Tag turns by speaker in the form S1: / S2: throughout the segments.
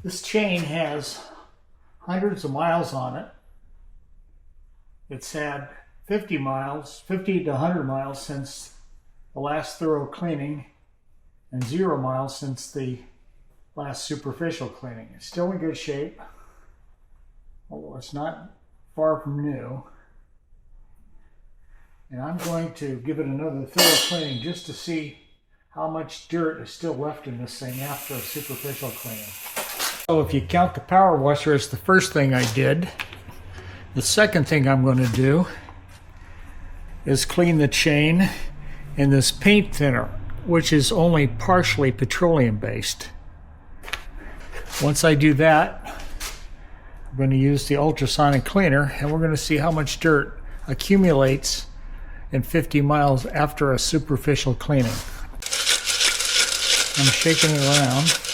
S1: This chain has hundreds of miles on it. It's had 50 to 100 miles since the last thorough cleaning and 0 miles since the last superficial cleaning. It's still in good shape, although it's not far from new. And I'm going to give it another thorough cleaning just to see how much dirt is still left in this thing after a superficial cleaning. So if you count the power washer as the first thing I did, the second thing I'm going to do is clean the chain in this paint thinner, which is only partially petroleum based. Once I do that, I'm going to use the ultrasonic cleaner, and we're going to see how much dirt accumulates in 50 miles after a superficial cleaning. I'm shaking it around.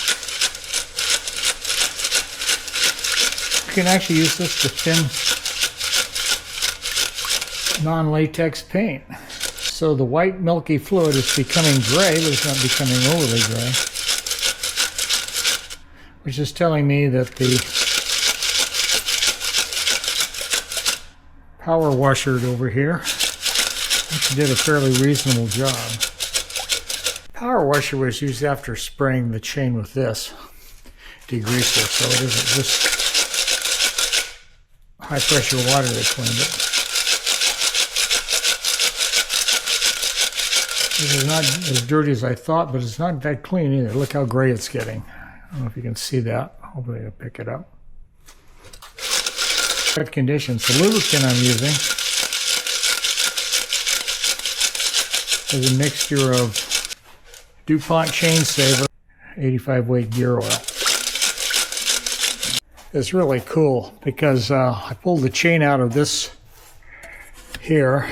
S1: You can actually use this to thin non-latex paint. So the white milky fluid is becoming gray, but it's not becoming overly gray, which is telling me that the power washer over here did a fairly reasonable job. Power washer was used after spraying the chain with this degreaser, so it isn't just high pressure water that cleaned it. This is not as dirty as I thought, but it's not that clean either. Look how gray it's getting. I don't know if you can see that. Hopefully it'll pick it up. Wet conditions. The lubricant I'm using is a mixture of DuPont Chain Saver 85 weight gear oil. It's really cool because I pulled the chain out of this here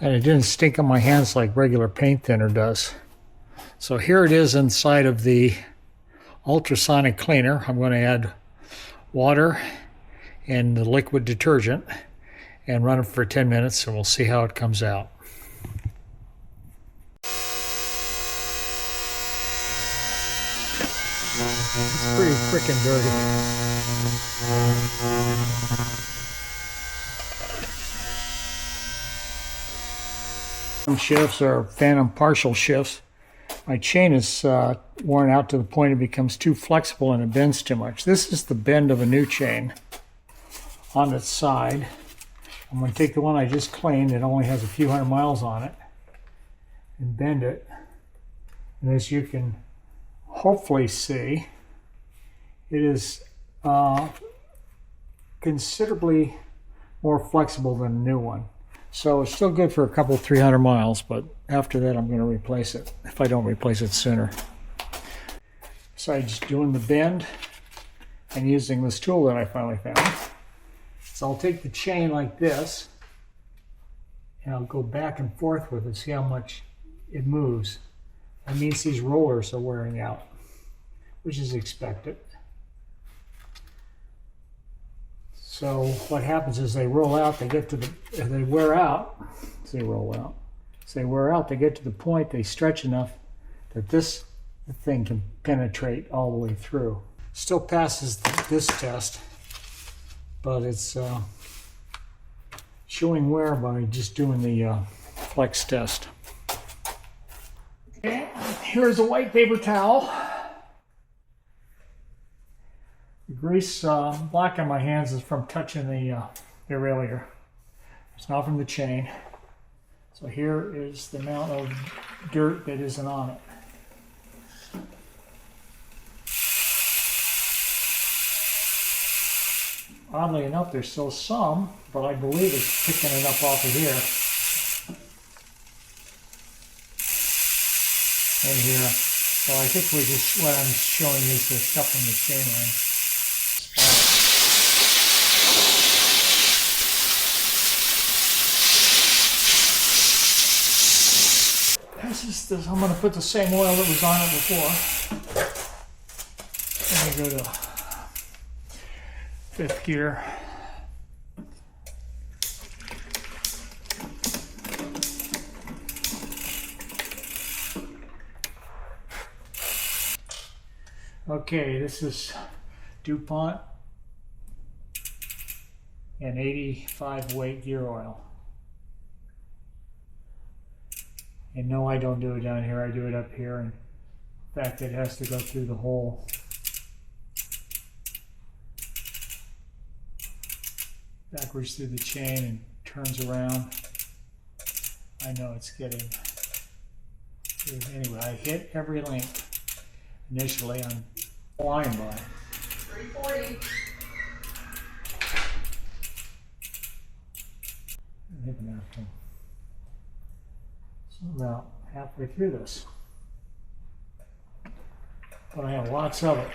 S1: and it didn't stink on my hands like regular paint thinner does. So here it is inside of the ultrasonic cleaner. I'm going to add water and the liquid detergent and run it for 10 minutes and we'll see how it comes out. It's pretty freaking dirty. Shifts are phantom partial shifts. My chain is worn out to the point it becomes too flexible and it bends too much. This is the bend of a new chain on its side. I'm going to take the one I just cleaned, it only has a few hundred miles on it, and bend it. And as you can hopefully see, it is considerably more flexible than a new one. So it's still good for a couple 300 miles, but after that I'm going to replace it, if I don't replace it sooner. Besides doing the bend and using this tool that I finally found. So I'll take the chain like this, and I'll go back and forth with it, see how much it moves. That means these rollers are wearing out, which is expected. So what happens is they roll out, they get to the, they wear out, they roll out. As they wear out, they get to the point, they stretch enough that this thing can penetrate all the way through. Still passes this test, but it's showing wear by just doing the flex test. Okay, here's a white paper towel. The grease black on my hands is from touching the derailleur. It's not from the chain. So here is the amount of dirt that isn't on it. Oddly enough, there's still some, but I believe it's picking it up off of here. In here. So I think we just, what I'm showing you is the stuff in the chain ring. I'm going to put the same oil that was on it before. Let me go to 5th gear. Okay, this is DuPont and 85 weight gear oil. And no, I don't do it down here, I do it up here. And in fact, it has to go through the hole. Backwards through the chain and turns around. I know it's getting through. Anyway, I hit every link initially. I'm flying by.
S2: 340.
S1: So about halfway through this. But I have lots of it.